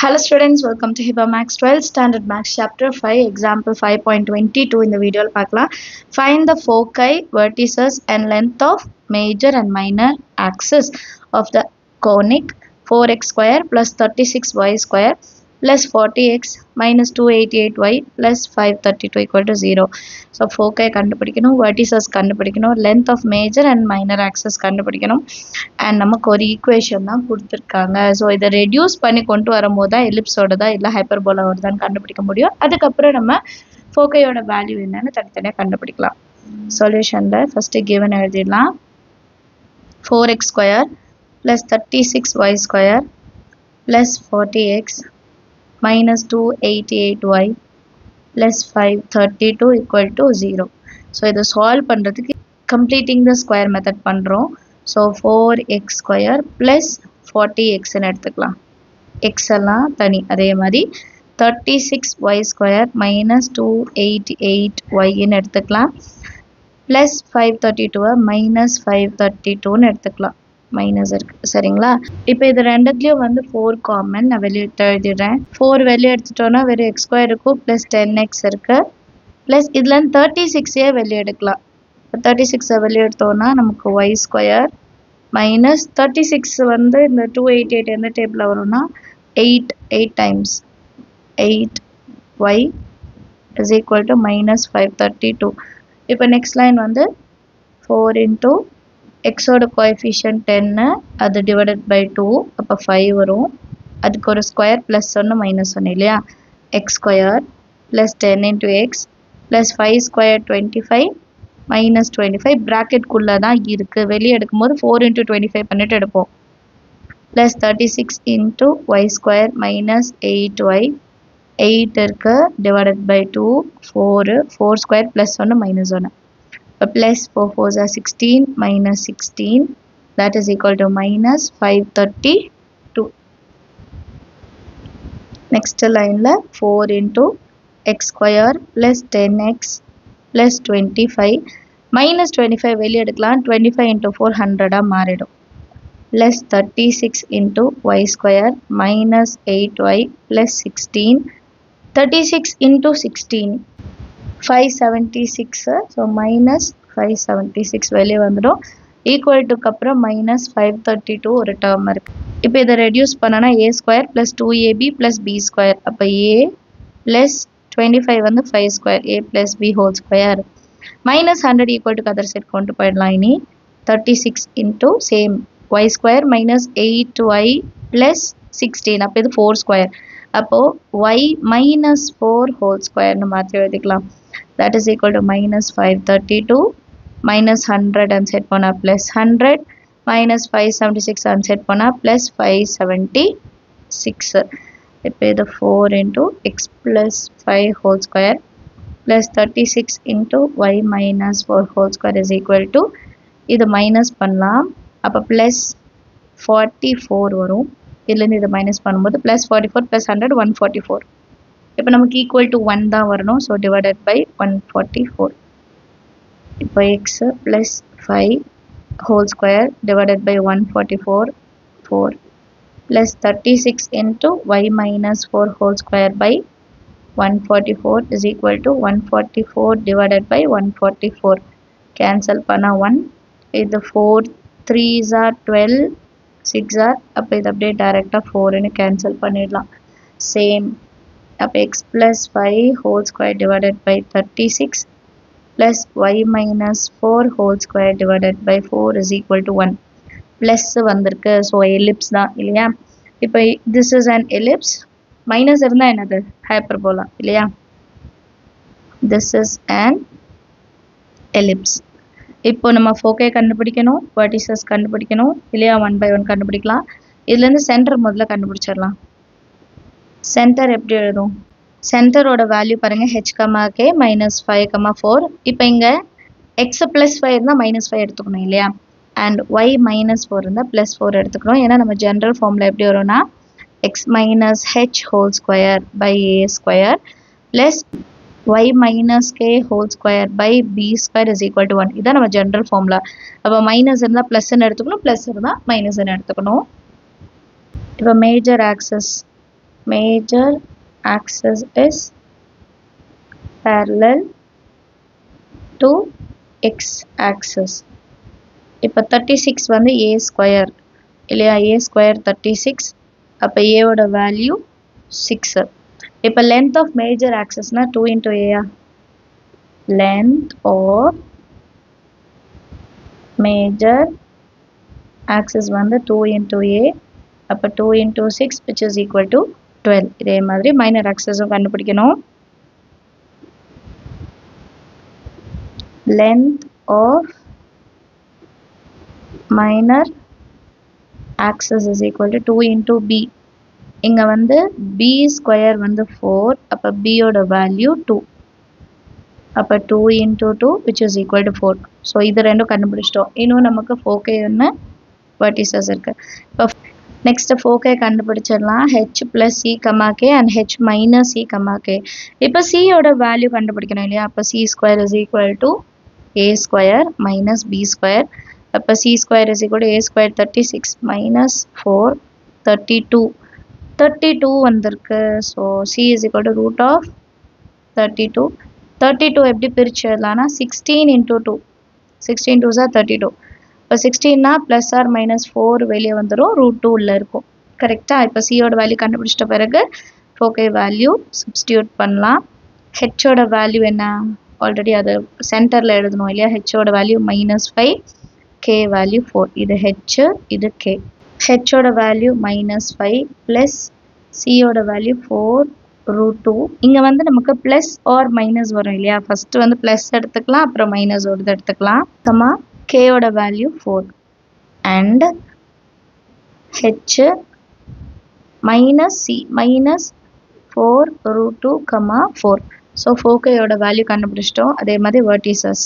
Hello students, welcome to HIBA Max 12 Standard Max Chapter 5 Example 5.22 in the video பார்க்கலாம். Find the foci, vertices and length of major and minor axis of the conic 4x square plus 36y square plus 40x minus 288y plus 532 equal to 0. So foci கண்டுபிடிக்கணும், vertices கண்டுபிடிக்கணும், length of major and minor axis கண்டுபிடிக்கணும். And நமக்கு ஒரு equation தான் கொடுத்துருக்காங்க. So இதை reduce பண்ணி கொண்டு வரும்போது தான் எலிப்ஸோடதா இல்லை ஹைப்பர்போலாவோடதான்னு கண்டுபிடிக்க முடியும். அதுக்கப்புறம் நம்ம ஃபோக்கையோட வேல்யூ என்னன்னு தனித்தனியாக கண்டுபிடிக்கலாம். சொல்யூஷனில் ஃபஸ்ட்டு கிவன் எழுதிடலாம். 4x square plus 36y square plus 40x minus 288y plus 532 equal to 0. So இதை சால்வ் பண்ணுறதுக்கு கம்ப்ளீட்டிங் த ஸ்கொயர் மெத்தட் பண்ணுறோம். ஸோ 4x ஸ்கொயர் ப்ளஸ் 40xன்னு எடுத்துக்கலாம். எக்ஸ் எல்லாம் தனி. அதே மாதிரி 36y ஸ்கொயர் மைனஸ் 288yன்னு எடுத்துக்கலாம். ப்ளஸ் 532 மைனஸ் 532ன்னு எடுத்துக்கலாம். மைனஸ் இருக்குது சரிங்களா. இப்போ இது ரெண்டுத்துலேயும் வந்து 4 காமன். நான் வெளியே எழுதிடுறேன். 4 வெளியே எடுத்துட்டோன்னா வெறும் எக்ஸ் ஸ்கொயர் இருக்கும் ப்ளஸ் 10x இருக்குது. ப்ளஸ் இதுலேருந்து 36 வெளியே எடுக்கலாம். 36 வெளியே எடுத்தோம்னா நமக்கு y ஸ்கொயர் மைனஸ் 36 வந்து இந்த 288 எந்த டேபிளில் வரும்னா 8 times 8y is equal to minus 532. இப்போ நெக்ஸ்ட் லைன் வந்து 4 இன்ட்டு எக்ஸோட கோஎஃபிஷியன்ட் 10 அது டிவைடட் பை 2 அப்போ 5 வரும். அதுக்கு ஒரு ஸ்கொயர் ப்ளஸ் 1 மைனஸ் 1 இல்லையா. X square plus 10 into x plus 5 square 25 minus 25 ப்ராக்கெட்குள்ளே தான் இருக்குது. வெளியே எடுக்கும்போது 4 இன்ட்டு 25 பண்ணிட்டு எடுப்போம். Plus 36 into y square minus 8y 8 இருக்கு divided by 2 4 square plus 1 minus 1. இப்போ plus 4 4s are 16 minus 16 that is equal to minus 532. Next லைனில் 4 into x square plus 10x plus 25 minus 25 வெளியே எடுக்கலாம். 25 இன்ட்டு 4 100ஆக மாறிடும். Plus 36 into y square minus 8y plus 16 36 into 16 576. So minus 576 வெளியே வந்துடும். Equal டுக்கு அப்புறம் மைனஸ் 532 ஒரு டேர்ம் இருக்குது. இப்போ இதை ரெடியூஸ் பண்ணனா a square plus 2ab plus b square. அப்போ ஏ ப்ளஸ் 25 வந்து 5 square a plus b whole square minus 100 equal to other side கொண்டு போயிடலாம். இனி 36 into same y square minus 8y plus 16 அப்போ இது 4 ஸ்கொயர். அப்போது ஒய் மைனஸ் 4 ஹோல் ஸ்கொயர்னு மாற்றி எழுதிக்கலாம். That is equal to minus 532 minus 100 அன்செட் போனால் ப்ளஸ் 100 மைனஸ் 576 அன்செட் போனால் ப்ளஸ் 576. இப்போ இது 4 into x plus 5 whole square plus 36 into y minus 4 whole square is equal to இது மைனஸ் பண்ணலாம். அப்போ ப்ளஸ் 44 வரும். இதுலேருந்து இதை மைனஸ் பண்ணும்போது ப்ளஸ் 44 ப்ளஸ் 100 144. இப்போ நமக்கு ஈக்குவல் டு 1 தான் வரணும். So divided by 144. இப்போ x plus 5 whole square divided by 144 4 plus 36 into y minus 4 whole square by 144 is equal to 144 divided by 144. Cancel panna 1. இது 4 3s are 12 6 are அப்போ இது அப்படியே டைரெக்டாக 4ன்னு கேன்சல் பண்ணிடலாம். சேம் அப்போ x plus 5 whole square divided by 36 plus y minus 4 whole square divided by 4 is equal to 1. Plus வந்திருக்கு. So ellipse தான் இல்லையா. இப்போ this is an ellipse. Minus இருந்தால் என்னது ஹைப்பர்போலா இல்லையா. This is an ellipse. இப்போ நம்ம ஃபோக்கை கண்டுபிடிக்கணும், வெர்டிசஸ் கண்டுபிடிக்கணும் இல்லையா. 1 by 1 கண்டுபிடிக்கலாம். இதுலேருந்து சென்டர் முதல்ல கண்டுபிடிச்சிடலாம். சென்டர் எப்படி எழுதும்? சென்டரோட வேல்யூ பாருங்கள் h, மைனஸ் 5, 4. இப்போ இங்கே எக்ஸ் ப்ளஸ் 5 இருந்தால் மைனஸ் 5 எடுத்துக்கணும் இல்லையா. அண்ட் ஒய் மைனஸ் 4 இருந்தால் ப்ளஸ் 4 எடுத்துக்கணும். ஏன்னா நம்ம ஜென்ரல் ஃபார்மில் எப்படி வரும்னா x minus h whole square by a square plus y minus k whole square by b square is equal to 1. இதான் நம்ம ஜென்ரல் ஃபார்முலா. அப்போ மைனஸ் இருந்தால் ப்ளஸ்ன்னு எடுத்துக்கணும், ப்ளஸ் இருந்தால் மைனஸ்ன்னு எடுத்துக்கணும். இப்போ major access major axis is parallel to x axis. இப்போ 36 வந்து a square இல்லையா, a square 36. அப்போ a ஓட வேல்யூ 6. இப்போ length of major axis na 2 into a. Length of major axis வந்து 2 into a. அப்போ 2 into 6 which is equal to 12. இதே மாதிரி minor axis கண்டுபிடிக்கணும். Length of minor axis is equal to 2 into b. இங்க வந்து b square வந்து 4. அப்போ b ஓட வேல்யூ 2. அப்போ 2 into 2 which is equal to 4. So இது ரெண்டும் கண்டுபிடிச்சிட்டோம். இன்னும் நமக்கு foci ஒன்று vertices இருக்கு. இப்போ நெக்ஸ்ட் foci கண்டுபிடிச்சிடலாம். h plus c, k and h minus c, k. இப்போ c ஓட வேல்யூ கண்டுபிடிக்கணும் இல்லையா. அப்போ c square is equal to a square minus b square. அப்போ c square is equal to a square 36 minus 4 32 வந்திருக்கு. So c is equal to root of 32 எப்படி பிரிச்சு எழுதலாம்னா 16 into 2. 16 2s are 32. இப்போ 16 plus or minus 4 வெளியே வந்துடும், root 2 உள்ள இருக்கும். கரெக்டா? இப்போ c ஓட வேல்யூ கண்டுபிடிச்சிட்ட பிறகு foci வேல்யூ சப்ஸ்டியூட் பண்ணலாம். h ஓட வேல்யூ என்ன, ஆல்ரெடி அது சென்டரில் எழுதணும் இல்லையா. h ஓட வேல்யூ -5, k வேல்யூ 4. இது h, இது k. h ஓட வேல்யூ -5 ப்ளஸ் c ஓட வேல்யூ 4 root 2. இங்கே வந்து நமக்கு ப்ளஸ் ஆர் மைனஸ் வரும் இல்லையா. ஃபஸ்ட்டு வந்து ப்ளஸ் எடுத்துக்கலாம், அப்புறம் மைனஸ் ஒரு எடுத்துக்கலாம். கமா k ஓட value 4 and h minus c minus 4 root 2, 4. So foci ஓட வேல்யூ கண்டுபிடிச்சிட்டோம். அதே மாதிரி vertices.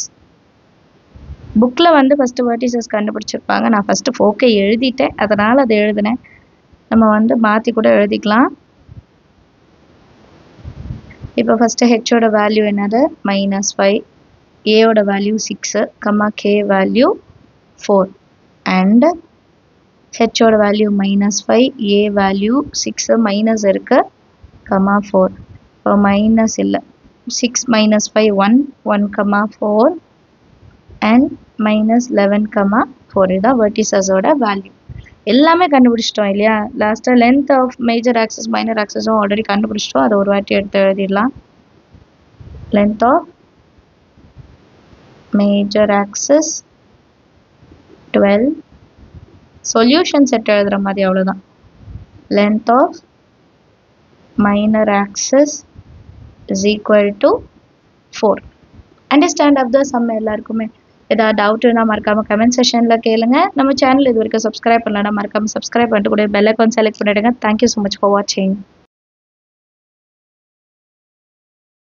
புக்கில் வந்து ஃபஸ்ட்டு vertices கண்டுபிடிச்சிருப்பாங்க. நான் ஃபஸ்ட்டு foci எழுதிட்டேன், அதனால் அதை எழுதினேன். நம்ம வந்து மாற்றி கூட எழுதிக்கலாம். இப்போ ஃபஸ்ட்டு h ஓட வேல்யூ என்னது -5, a ஓட value 6, k value 4 and h ஓட வேல்யூ -5, a வேல்யூ 6, மைனஸ் இருக்கு, 4. இப்போ மைனஸ் இல்லை, 6 minus 5 1 4 அண்ட் -11, 4. இதுதான் vertices ஓட வேல்யூ. எல்லாமே கண்டுபிடிச்சிட்டோம் இல்லையா. லாஸ்ட்டாக length of major axis minor ஆக்சஸும் ஆல்ரெடி கண்டுபிடிச்சிட்டோம். அதை ஒரு வாட்டி எடுத்து எழுதிடலாம். Length of major axis 12. Solution set எழுதுகிற மாதிரி அவ்வளோதான். Length of minor axis is equal to 4. Understand of the sum எல்லாருக்குமே. ஏதாவது டவுட் இருந்தால் மறக்காமல் கமெண்ட் செஷனில் கேளுங்க. நம்ம சேனல் இது வரைக்கும் சப்ஸ்கிரைப் பண்ணலன்னா மறக்காமல் சப்ஸ்கிரைப் பண்ணிட்டு கூட பெல் ஐக்கான் செலக்ட் பண்ணிவிடுங்க. தேங்க்யூ ஸோ மச் ஃபார் வாட்சிங்.